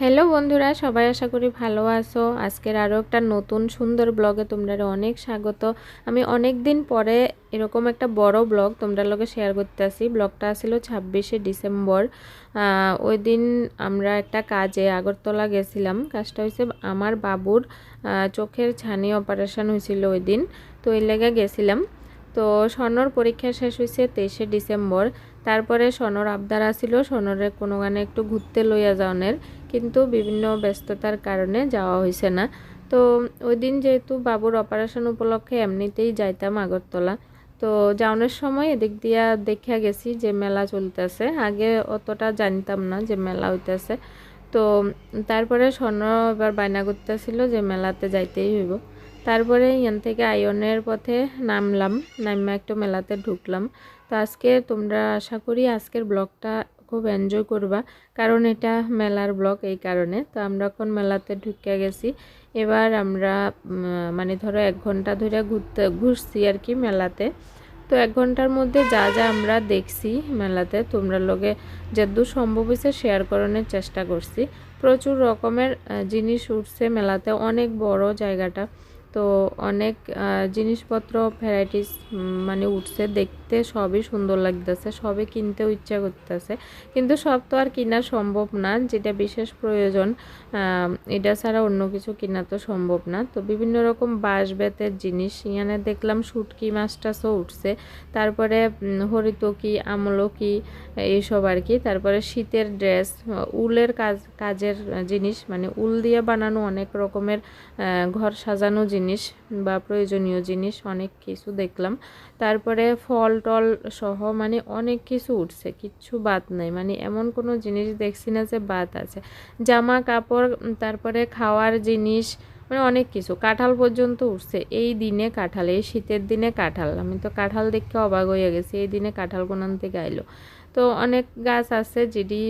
Hello বন্ধুরা, সবাই আশা করি ভালো আছো। আজকের আরও একটা নতুন সুন্দর ব্লগে তোমরা অনেক স্বাগত। আমি অনেক দিন পরে এরকম একটা বড় ব্লগ তোমরা লগে শেয়ার করতেছি। ব্লগটা ছিল 26শে ডিসেম্বর। ওই দিন আমরা একটা কাজে আগরতলা গেছিলাম। কাজটা হয়েছে আমার বাবুর চোখের ছানি অপারেশন হয়েছিল ওই দিন, তো এই লেগে গেছিলাম। তো স্বর্ণর পরীক্ষা শেষ হয়েছে 23শে ডিসেম্বর। তারপরে স্বর্ণর আবদার আসিল স্বর্ণরে কোনো গানে একটু ঘুরতে লইয়া যাওয়ানের, কিন্তু বিভিন্ন ব্যস্ততার কারণে যাওয়া হয়েছে না। তো ওই দিন যেহেতু বাবুর অপারেশন উপলক্ষে এমনিতেই যাইতাম আগরতলা, তো যাওয়ানোর সময় এদিক দিয়া দেখা গেছি যে মেলা চলতেছে। আগে অতটা জানতাম না যে মেলা হইতেছে। তো তারপরে স্বর্ণ এবার বায়না করতেছিল যে মেলাতে যাইতেই হইব। তারপরে এখান থেকে আয়নের পথে নামলাম, নামে একটু মেলাতে ঢুকলাম। তো আজকে তোমরা আশা করি আজকের ব্লগটা খুব এনজয় করবা, কারণ এটা মেলার ব্লগ, এই কারণে। তো আমরা এখন মেলাতে ঢুকে গেছি। এবার আমরা মানে ধরো 1 ঘন্টা ধরে ঘুরছি আর কি মেলাতে। তো 1 ঘন্টার মধ্যে যা যা আমরা দেখছি মেলাতে তোমরা লগে যতদূর সম্ভব হয়েছে শেয়ার করানোর চেষ্টা করছি। প্রচুর রকমের জিনিস উঠছে মেলাতে, অনেক বড় জায়গাটা। তো অনেক জিনিসপত্র ভ্যারাইটিস মানে উঠছে, দেখতে সবই সুন্দর লাগতেছে, সবই কিনতেও ইচ্ছা করতেছে। কিন্তু সব তো আর কিনা সম্ভব না, যেটা বিশেষ প্রয়োজন এটা ছাড়া অন্য কিছু কিনা তো সম্ভব না। তো বিভিন্ন রকম বাঁশ বেতের জিনিস এখানে দেখলাম, শুটকি মাছ টাছও উঠছে। তারপরে হরিতকি, আমলকি, এইসব আর কি। তারপরে শীতের ড্রেস, উলের কাজের জিনিস, মানে উল দিয়ে বানানো অনেক রকমের ঘর সাজানো জিনিস বা প্রয়োজনীয় জিনিস অনেক কিছু দেখলাম। তারপরে ফল টল সহ মানে অনেক কিছু উঠছে, কিচ্ছু বাদ নাই। মানে এমন কোনো জিনিস দেখছি না যে বাদ আছে। জামা কাপড়, তারপরে খাওয়ার জিনিস, মানে অনেক কিছু, কাঁঠাল পর্যন্ত উঠছে। এই দিনে কাঁঠাল, এই শীতের দিনে কাঁঠাল, আমি তো কাঁঠাল দেখে অবাক হয়ে গেছি। এই দিনে কাঁঠাল কোনান থেকে আইলো। তো অনেক গাছ আছে যেটি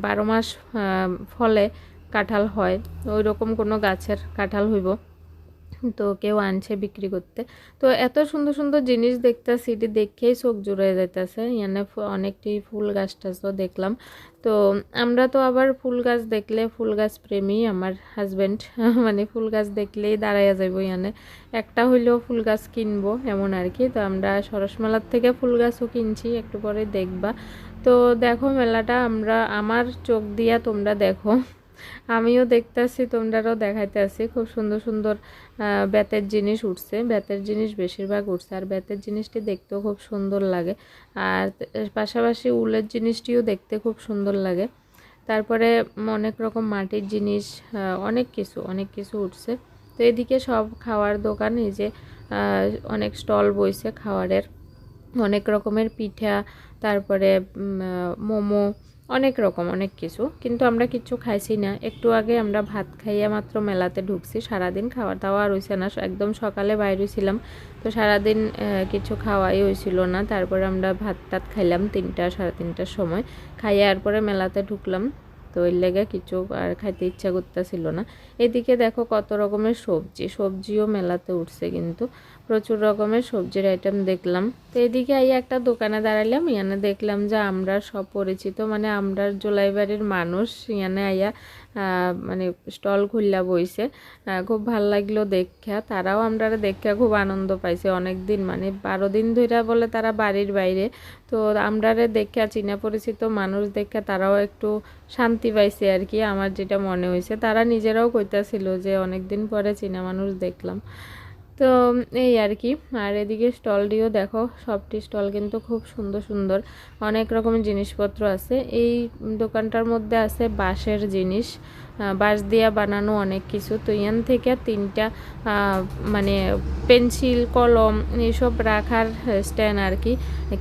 12 মাস ফলে কাঁঠাল হয়, ওই রকম কোনো গাছের কাঁঠাল হইব। তো কেউ আনছে বিক্রি করতে। তো এত সুন্দর সুন্দর জিনিস দেখতেছি, এটি দেখেই চোখ জুড়ে যাইতেছে। এখানে অনেকটি ফুল গাছ টাছও দেখলাম। তো আমরা তো আবার ফুল গাছ দেখলে, ফুল গাছ প্রেমী আমার হাজব্যান্ড মানে ফুল গাছ দেখলেই দাঁড়াইয়া যাইব, এখানে একটা হইলেও ফুল গাছ কিনবো এমন আর কি। তো আমরা সরস মেলার থেকে ফুল গাছও কিনছি, একটু পরে দেখবা। তো দেখো মেলাটা আমার চোখ দিয়া তোমরা দেখো, আমিও দেখতেছি, তোমরাও দেখাইতে আছি। খুব সুন্দর সুন্দর বেতের জিনিস উঠছে, বেতের জিনিস বেশিরভাগ উঠছে। আর বেতের জিনিসটি দেখতেও খুব সুন্দর লাগে, আর পাশাপাশি উলের জিনিসটিও দেখতে খুব সুন্দর লাগে। তারপরে অনেক রকম মাটির জিনিস, অনেক কিছু উঠছে। তো এদিকে সব খাওয়ার দোকান, এই যে অনেক স্টল বইছে খাওয়ারের, অনেক রকমের পিঠা, তারপরে মোমো, অনেক রকম অনেক কিছু। কিন্তু আমরা কিচ্ছু খাইছি না। একটু আগে আমরা ভাত খাইয়া মাত্র মেলাতে ঢুকছি। সারাদিন খাওয়া দাওয়া আর হইছে না, একদম সকালে বাইরে ছিলাম, তো সারাদিন কিছু খাওয়াই হয়েছিল না। তারপরে আমরা ভাত টাত খাইলাম 3টা সাড়ে 3টার সময়, খাইয়া এরপরে মেলাতে ঢুকলাম। তো এর লেগে কিছু আর খাইতে ইচ্ছা করতেছিল না। এদিকে দেখো কত রকমের সবজিও মেলাতে উঠছে, কিন্তু প্রচুর রকমের সবজির আইটেম দেখলাম। তো এদিকে আইয়া একটা দোকানে দাঁড়াইলাম, ইয়ানে দেখলাম যে আমরা সব পরিচিত, মানে আমরা জোলাইবাড়ির মানুষ, ইয়ানে আইয়া মানে স্টল খুললা বইছে। খুব ভাল লাগলো দেখা, তারাও আমরা দেখা খুব আনন্দ পাইছে। অনেক দিন মানে 12 দিন ধরে বলে তারা বাড়ির বাইরে, তো আমরা দেখা চিনা পরিচিত মানুষ দেখা তারাও একটু শান্তি পাইছে আর কি, আমার যেটা মনে হয়েছে। তারা নিজেরাও কইতাছিল যে অনেক দিন পরে চিনা মানুষ দেখলাম। তো এই আর কি। আর এদিকে স্টলটিও দেখো, সবটি স্টল কিন্তু খুব সুন্দর সুন্দর, অনেক রকমের জিনিসপত্র আছে। এই দোকানটার মধ্যে আছে বাঁশের জিনিস, বাঁশ দিয়া বানানো অনেক কিছু। তো এখান থেকে 3টা মানে পেন্সিল, কলম, এইসব রাখার স্ট্যান্ড আর কি,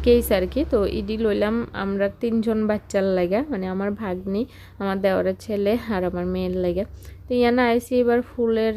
কেস আর কি। তো ইডি লইলাম আমরা 3জন বাচ্চার লাগে, মানে আমার ভাগ্নি, আমার দেওরের ছেলে আর আমার মেয়ের লাগে। তো ইয়ানা আইসি এবার ফুলের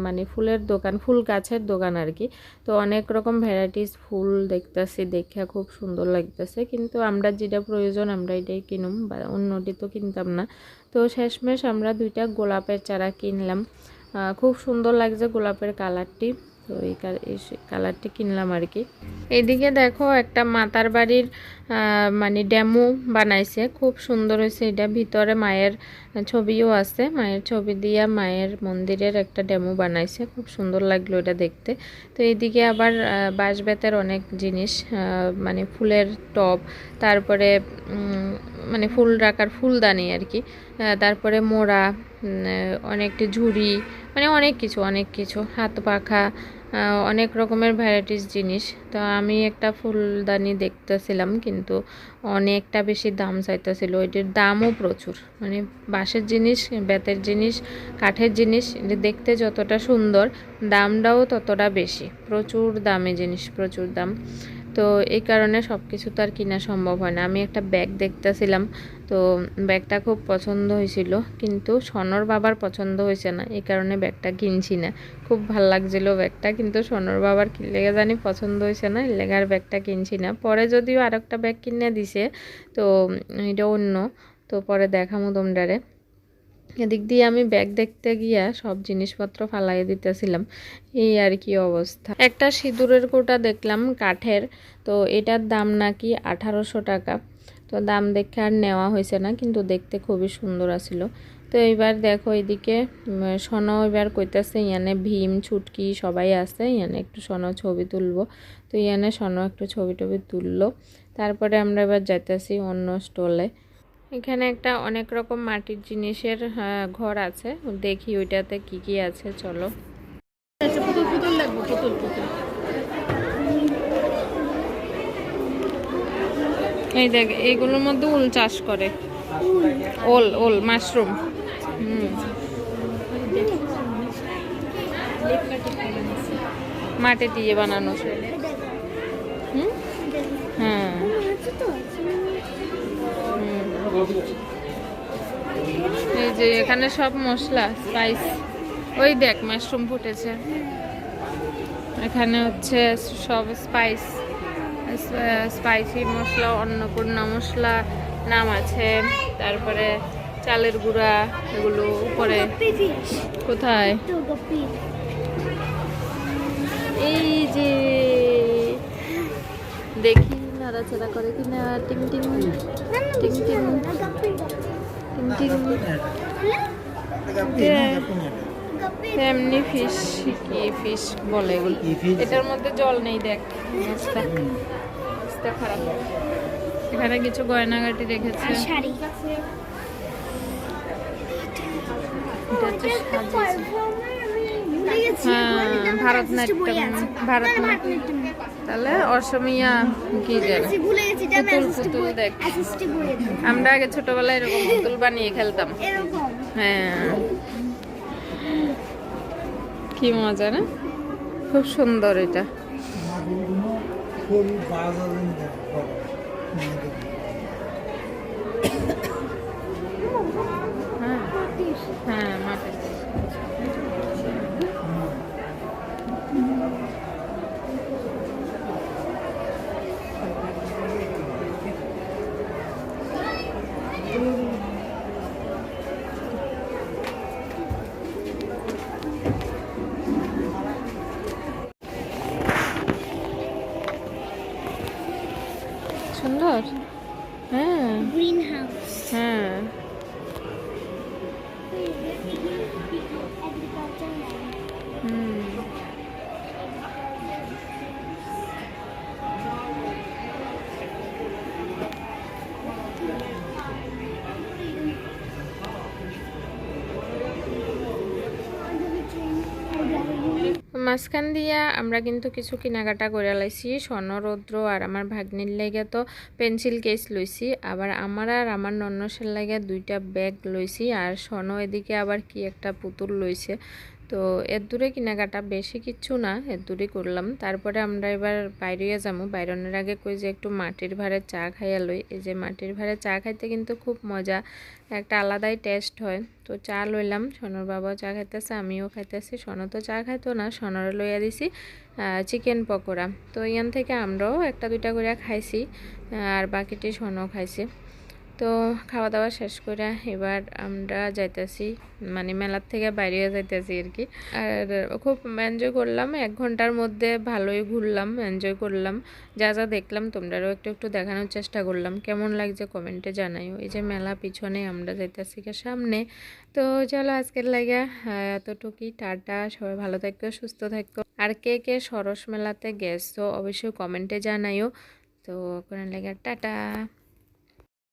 মানে ফুলের দোকান, ফুল গাছের দোকান আর কি। তো অনেক রকম ভ্যারাইটিস ফুল দেখতেছি, দেখে খুব সুন্দর লাগতেছে। কিন্তু আমরা যেটা প্রয়োজন আমরা এটাই কিনুম, বা অন্যটি তো কিনতাম না। তো শেষমেশ আমরা 2টা গোলাপের চারা কিনলাম। খুব সুন্দর লাগছে গোলাপের কালারটি। তো এই কালারটি কিনলাম আর কি। এইদিকে দেখো একটা মাতার বাড়ির মানে ডেমো বানাইছে, খুব সুন্দর হয়েছে। এটা ভিতরে মায়ের ছবিও আছে, মায়ের ছবি দিয়া মায়ের মন্দিরের একটা ডেমো বানাইছে, খুব সুন্দর লাগলো এটা দেখতে। তো এইদিকে আবার বাঁশ বেতের অনেক জিনিস, মানে ফুলের টব, তারপরে মানে ফুল রাখার ফুলদানি আর কি, তারপরে মোড়া, অনেকটি ঝুড়ি, মানে অনেক কিছু হাত পাখা, অনেক রকমের ভ্যারাইটিস জিনিস। তো আমি একটা ফুলদানি দেখতেছিলাম, কিন্তু অনেকটা বেশি দাম চাইতেছিল। ওইটির দামও প্রচুর, মানে বাঁশের জিনিস, বেতের জিনিস, কাঠের জিনিস দেখতে যতটা সুন্দর, দামটাও ততটা বেশি। প্রচুর দামি জিনিস, প্রচুর দাম। তো এই কারণে সব কিছু তো আর কিনা সম্ভব হয় না। আমি একটা ব্যাগ দেখতেছিলাম, তো ব্যাগটা খুব পছন্দ হয়েছিল, কিন্তু সনর বাবার পছন্দ হয়েছে না, এই কারণে ব্যাগটা কিনছি না। খুব ভাল লাগছিল ব্যাগটা, কিন্তু সনর বাবার কি লেগে জানি পছন্দ হয়েছে না, লেগার ব্যাগটা কিনছি না। পরে যদিও আর একটা ব্যাগ কিনে দিছে, তো এটা অন্য, তো পরে দেখামো তোমরারে। এদিক দিয়ে আমি ব্যাগ দেখতে গিয়া সব জিনিসপত্র ফালাই দিতেছিলাম, এই আর কি অবস্থা। একটা সিঁদুরের কোটা দেখলাম কাঠের, তো এটার দাম নাকি 1800 টাকা। তো দাম দেখে আর নেওয়া হয়েছে না, কিন্তু দেখতে খুবই সুন্দর আছিল। তো এইবার দেখো এদিকে সোনা এবার কইতেছে ইয়ানে ভীম ছুটকি সবাই আছে, ইয়ানে একটু সোনা ছবি তুলবো। তো ইয়ানে সোনা একটু ছবি টবি তুললো। তারপরে আমরা এবার যাইতেছি অন্য স্টলে। এখানে একটা অনেক রকম মাটির জিনিসের ঘর আছে, দেখি ওইটাতে কি কি আছে, চলো। এই দেখ, এইগুলোর মধ্যে উল চাষ করে, ওল মাশরুম। মাটি দিয়ে বানানো। হ্যাঁ, এই যে এখানে সব মশলা স্পাইস, ওই দেখ মাশরুম ফুটেছে, এখানে হচ্ছে সব স্পাইসি মশলা, অন্নপূর্ণা মশলা নাম আছে, তারপরে চালের গুঁড়া, এগুলো উপরে। কোথায়? এই যে দেখি নাড়াচাড়া করে কিনা, টিং টিং টিং টিং টিং টিং। এমনি ফিশ, কি ফিশ বলে এগুলো, এটার মধ্যে জল নেই, দেখ অবস্থা খারাপ। এখানে কিছু গয়নাগাটি রেখেছে, ভারতনাট্যম, তাহলে অসমিয়া কি জানে, পুতুল দেখ। আমরা আগে ছোটবেলায় এরকম পুতুল বানিয়ে খেলতাম। হ্যাঁ, কি মজা না, খুব সুন্দর এটা। হ্যাঁ মাটির। সুন্দর। হ্যাঁ, গ্রিন হাউস। হ্যাঁ, মাঝখান দিয়া আমরা কিন্তু কিছু কেনাকাটা করে লাইছি। স্বর্ণরৌদ্র আর আমার ভাগ্নির লেগে তো পেন্সিল কেস লইছি, আবার আমার আর আমার নন্নসের লাগে 2টা ব্যাগ লইছি, আর স্বর্ণ এদিকে আবার কি একটা পুতুল লইছে। তো এর দূরে কেনাকাটা, বেশি কিচ্ছু না, এর দূরে করলাম। তারপরে আমরা এবার বাইরে যাবো। বাইরনের আগে কই যে একটু মাটির ভাড়ে চা খাইয়া লই। এই যে মাটির ভাড়ে চা খাইতে কিন্তু খুব মজা, একটা আলাদাই টেস্ট হয়। তো চা লইলাম, সোনর বাবাও চা খাইতেছে, আমিও খাইতেছি। সোনো তো চা খাইতো না, সোনরে লইয়া দিছি চিকেন পকোড়া। তো ইয়ান থেকে আমরাও 1-2টা করে খাইছি, আর বাকিটি সোনো খাইছি। তো খাওয়া দাওয়া শেষ করে এবার আমরা যাইতেছি, মানে মেলার থেকে বাইরে যাইতেছি আর কি। আর খুব এনজয় করলাম, 1 ঘন্টার মধ্যে ভালোই ঘুরলাম, এনজয় করলাম। যা যা দেখলাম তোমরাও একটু একটু দেখানোর চেষ্টা করলাম, কেমন লাগছে কমেন্টে জানাইও। এই যে মেলা পিছনে, আমরা যাইতেছি সামনে। তো চলো আজকের লাগে এতটুকুই, টাটা, সবাই ভালো থাকো সুস্থ থাকো। আর কে কে সরস মেলাতে গেছো অবশ্যই কমেন্টে জানাইও। তো ওখানে লাগে টাটা।